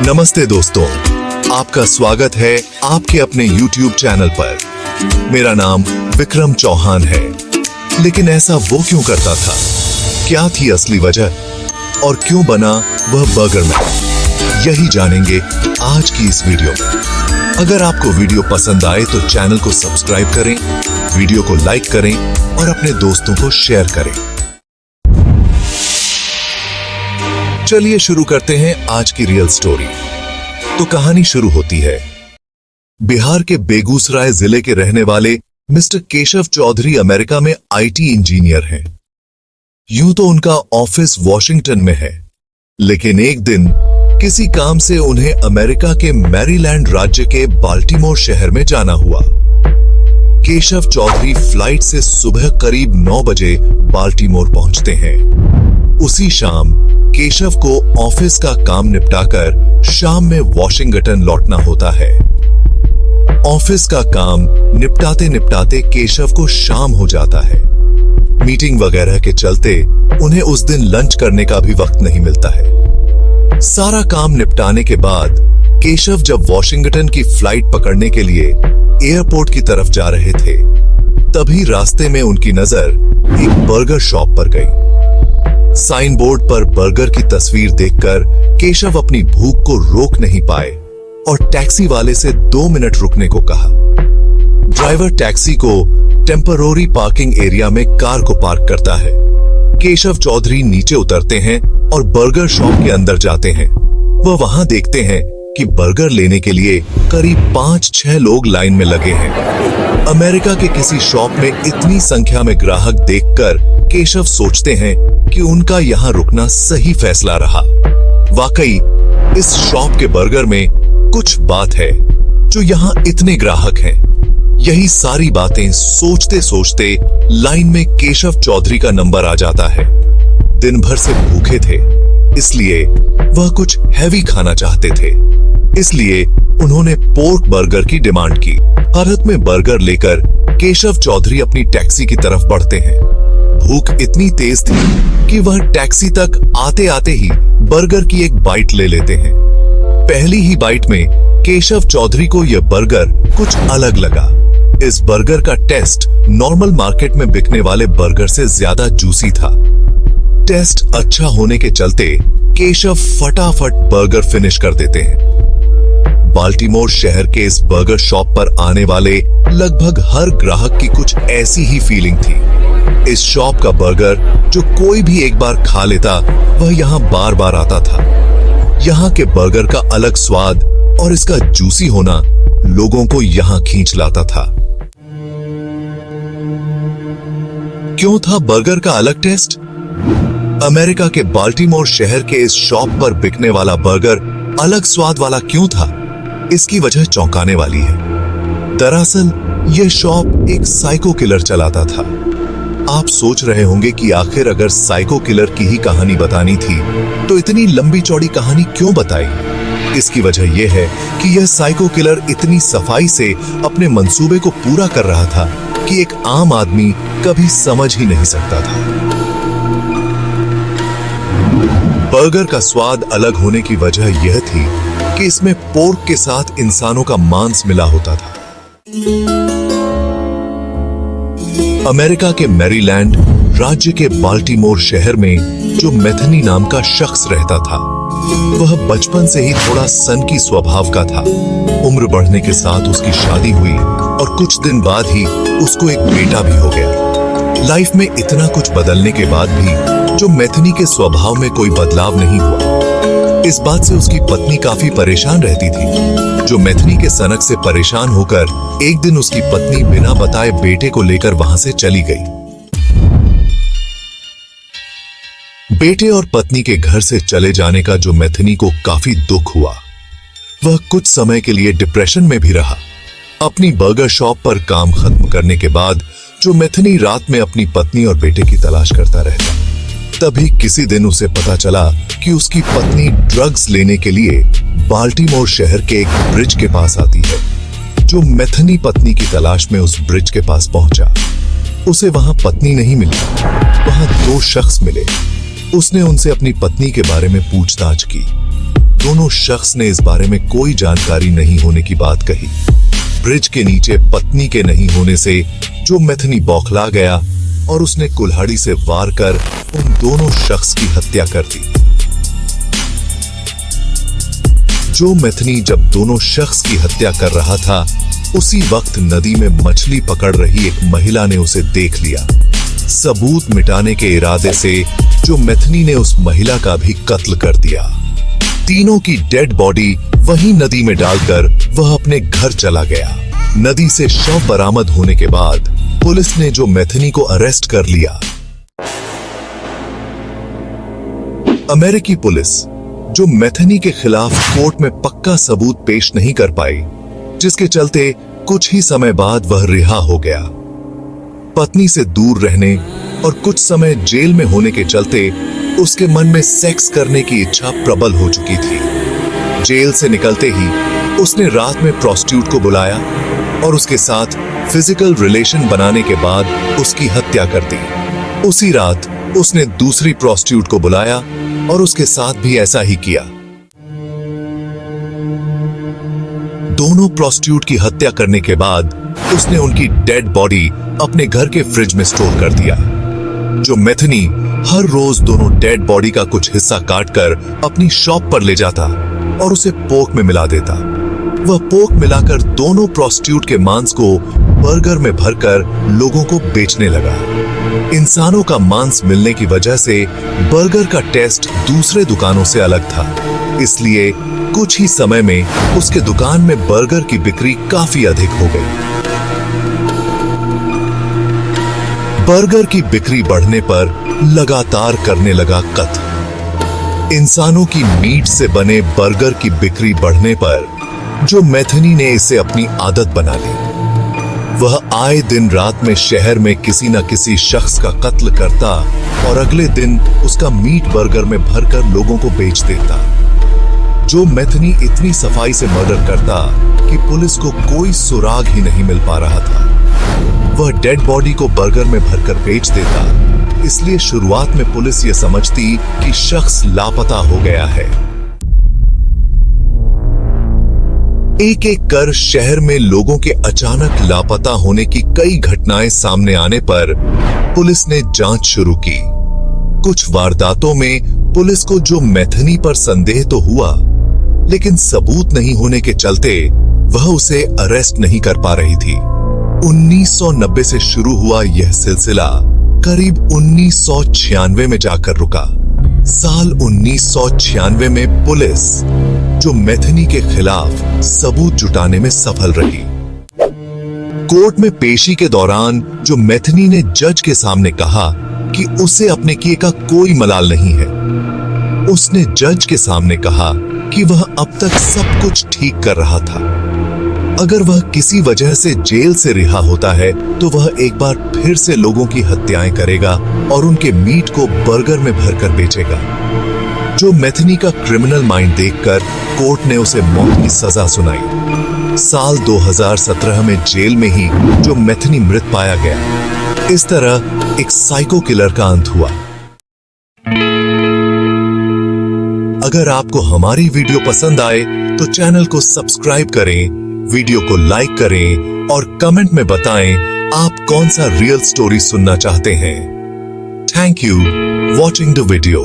नमस्ते दोस्तों, आपका स्वागत है आपके अपने YouTube चैनल पर। मेरा नाम विक्रम चौहान है। लेकिन ऐसा वो क्यों करता था? क्या थी असली वजह और क्यों बना वह बर्गर मैन? यही जानेंगे आज की इस वीडियो में। अगर आपको वीडियो पसंद आए तो चैनल को सब्सक्राइब करें, वीडियो को लाइक करें और अपने दोस्तों को शेयर करें। चलिए शुरू करते हैं आज की रियल स्टोरी। तो कहानी शुरू होती है। बिहार के बेगूसराय जिले के रहने वाले मिस्टर केशव चौधरी अमेरिका में आईटी इंजीनियर हैं। यूं तो उनका ऑफिस वॉशिंगटन में है, लेकिन एक दिन किसी काम से उन्हें अमेरिका के मैरीलैंड राज्य के बाल्टीमोर शहर में जाना हुआ। केशव चौधरी फ्लाइट से सुबह करीब 9 बजे बाल्टीमोर पहुंचते हैं। उसी शाम केशव को ऑफिस का काम निपटाकर शाम में वॉशिंगटन लौटना होता है। ऑफिस का काम निपटाते निपटाते केशव को शाम हो जाता है। मीटिंग वगैरह के चलते उन्हें उस दिन लंच करने का भी वक्त नहीं मिलता है। सारा काम निपटाने के बाद केशव जब वॉशिंगटन की फ्लाइट पकड़ने के लिए एयरपोर्ट की तरफ जा रहे थे, तभी रास्ते में उनकी नजर एक बर्गर शॉप पर गई। साइन बोर्ड पर बर्गर की तस्वीर देखकर केशव अपनी भूख को रोक नहीं पाए और टैक्सी वाले से 2 मिनट रुकने को कहा। ड्राइवर टैक्सी को टेम्पररी पार्किंग एरिया में कार को पार्क करता है। केशव चौधरी नीचे उतरते हैं और बर्गर शॉप के अंदर जाते हैं। वह वहां देखते हैं कि बर्गर लेने के लिए करीब 5-6 लोग लाइन में लगे हैं। अमेरिका के किसी शॉप में इतनी संख्या में ग्राहक देखकर केशव सोचते हैं कि उनका यहां रुकना सही फैसला रहा। वाकई इस शॉप के बर्गर में कुछ बात है जो यहां इतने ग्राहक हैं। यही सारी बातें सोचते सोचते लाइन में केशव चौधरी का नंबर आ जाता है। दिन भर से भूखे थे, इसलिए वह कुछ हैवी खाना चाहते थे। इसलिए उन्होंने पोर्क बर्गर की डिमांड की। हाथ में बर्गर लेकर केशव चौधरी अपनी टैक्सी की तरफ बढ़ते हैं। भूख इतनी तेज थी कि वह टैक्सी तक आते आते ही बर्गर की एक बाइट ले लेते हैं। पहली ही बाइट में केशव चौधरी को यह बर्गर कुछ अलग लगा। इस बर्गर का टेस्ट नॉर्मल मार्केट में बिकने वाले बर्गर से ज्यादा जूसी था। टेस्ट अच्छा होने के चलते केशव फटाफट बर्गर फिनिश कर देते हैं। बाल्टीमोर शहर के इस बर्गर शॉप पर आने वाले लगभग हर ग्राहक की कुछ ऐसी ही फीलिंग थी। इस शॉप का बर्गर जो कोई भी एक बार खा लेता, वह यहाँ बार बार आता था। यहाँ के बर्गर का अलग स्वाद और इसका जूसी होना लोगों को यहाँ खींच लाता था। क्यों था बर्गर का अलग टेस्ट? अमेरिका के बाल्टीमोर शहर के इस शॉप पर बिकने वाला बर्गर अलग स्वाद वाला क्यों था? इसकी वजह चौंकाने वाली है। दरअसल यह शॉप एक साइको किलर चलाता था। आप सोच रहे होंगे कि आखिर अगर साइको किलर की ही कहानी बतानी थी तो इतनी लंबी चौड़ी कहानी क्यों बताई? इसकी वजह यह है कि यह साइको किलर इतनी सफाई से अपने मंसूबे को पूरा कर रहा था कि एक आम आदमी कभी समझ ही नहीं सकता था। बर्गर का स्वाद अलग होने की वजह यह थी कि इसमें पोर्क के साथ इंसानों का मांस मिला होता था। अमेरिका के मैरीलैंड राज्य के बाल्टीमोर शहर में जो मेथनी नाम का शख्स रहता था, वह बचपन से ही थोड़ा सनकी स्वभाव का था। उम्र बढ़ने के साथ उसकी शादी हुई और कुछ दिन बाद ही उसको एक बेटा भी हो गया। लाइफ में इतना कुछ बदलने के बाद भी जो मेथनी के स्वभाव में कोई बदलाव नहीं हुआ। इस बात से उसकी पत्नी काफी परेशान रहती थी। जो मेथनी के सनक से परेशान होकर एक दिन उसकी पत्नी बिना बताए बेटे को लेकर वहां से चली गई। बेटे और पत्नी के घर से चले जाने का जो मेथनी को काफी दुख हुआ। वह कुछ समय के लिए डिप्रेशन में भी रहा। अपनी बर्गर शॉप पर काम खत्म करने के बाद जो मेथनी रात में अपनी पत्नी और बेटे की तलाश करता रहता। तभी किसी दिन उसे पता चला कि उसकी पत्नी ड्रग्स लेने के लिए बाल्टीमोर शहर के एक ब्रिज के पास आती है। जो मेथनी पत्नी की तलाश में उस ब्रिज के पास पहुंचा, उसे वहां पत्नी नहीं मिली, वहां 2 शख्स मिले। उसने उनसे अपनी पत्नी के बारे में पूछताछ की। दोनों शख्स ने इस बारे में कोई जानकारी नहीं होने की बात कही। ब्रिज के नीचे पत्नी के नहीं होने से जो मैथनी बौखला गया और उसने कुल्हाड़ी से वार कर उन दोनों शख्स की हत्या कर दी। जो मैथनी जब दोनों शख्स की हत्या कर रहा था, उसी वक्त नदी में मछली पकड़ रही एक महिला ने उसे देख लिया। सबूत मिटाने के इरादे से जो मैथनी ने उस महिला का भी कत्ल कर दिया। तीनों की डेड बॉडी वहीं नदी में डालकर वह अपने घर चला गया। नदी से शव बरामद होने के बाद पुलिस ने जो मैथनी को अरेस्ट कर लिया। अमेरिकी पुलिस जो मैथनी के खिलाफ कोर्ट में पक्का सबूत पेश नहीं कर पाई, जिसके चलते कुछ ही समय बाद वह रिहा हो गया। पत्नी से दूर रहने और कुछ समय जेल में होने के चलते उसके मन में सेक्स करने की इच्छा प्रबल हो चुकी थी। जेल से निकलते ही उसने रात में प्रोस्टिट्यूट को बुलाया और उसके साथ फिजिकल रिलेशन बनाने के बाद उसकी हत्या कर दी। उसी रात उसने दूसरी प्रोस्टिट्यूट को बुलाया और उसके साथ भी ऐसा ही किया। दोनों प्रोस्टिट्यूट की हत्या करने के बाद उसने उनकी डेड बॉडी अपने घर के फ्रिज में स्टोर कर दिया। जो मैथनी हर रोज दोनों डेड बॉडी का कुछ हिस्सा काटकर अपनी शॉप पर ले जाता और उसे पोर्क में मिला देता। वह पोर्क मिलाकर दोनों प्रोस्टिट्यूट के मांस को बर्गर में भरकर लोगों को बेचने लगा। इंसानों का मांस मिलने की वजह से बर्गर का टेस्ट दूसरे दुकानों से अलग था, इसलिए कुछ ही समय में उसके दुकान में बर्गर की बिक्री काफी अधिक हो गई। बर्गर की बिक्री बढ़ने पर लगातार करने लगा कत्ल। इंसानों की मीट से बने बर्गर की बिक्री बढ़ने पर जो मैथनी ने इसे अपनी आदत बना ली। वह आए दिन रात में शहर में किसी न किसी शख्स का कत्ल करता और अगले दिन उसका मीट बर्गर में भरकर लोगों को बेच देता। जो मैथनी इतनी सफाई से मर्डर करता कि पुलिस को कोई सुराग ही नहीं मिल पा रहा था। वह डेड बॉडी को बर्गर में भरकर बेच देता, इसलिए शुरुआत में पुलिस ये समझती कि शख्स लापता हो गया है। एक एक कर शहर में लोगों के अचानक लापता होने की कई घटनाएं सामने आने पर पुलिस ने जांच शुरू की। कुछ वारदातों में पुलिस को जो मैथनी पर संदेह तो हुआ, लेकिन सबूत नहीं होने के चलते वह उसे अरेस्ट नहीं कर पा रही थी। 1990 से शुरू हुआ यह सिलसिला करीब 1996 में जाकर रुका। साल 1996 में पुलिस जो मैथनी के खिलाफ सबूत जुटाने में सफल रही। कोर्ट में पेशी के दौरान जो मैथनी ने जज के सामने कहा कि उसे अपने किए का कोई मलाल नहीं है। उसने जज के सामने कहा कि वह अब तक सब कुछ ठीक कर रहा था। अगर वह किसी वजह से जेल से रिहा होता है तो वह एक बार फिर से लोगों की हत्याएं करेगा और उनके मीट को बर्गर में भरकर बेचेगा। जो मैथनी का क्रिमिनल माइंड देखकर कोर्ट ने उसे मौत की सजा सुनाई। साल 2017 में जेल में ही जो मैथनी मृत पाया गया। इस तरह एक साइको किलर का अंत हुआ। अगर आपको हमारी वीडियो पसंद आए तो चैनल को सब्सक्राइब करें, वीडियो को लाइक करें और कमेंट में बताएं आप कौन सा रियल स्टोरी सुनना चाहते हैं। Thank you watching the video.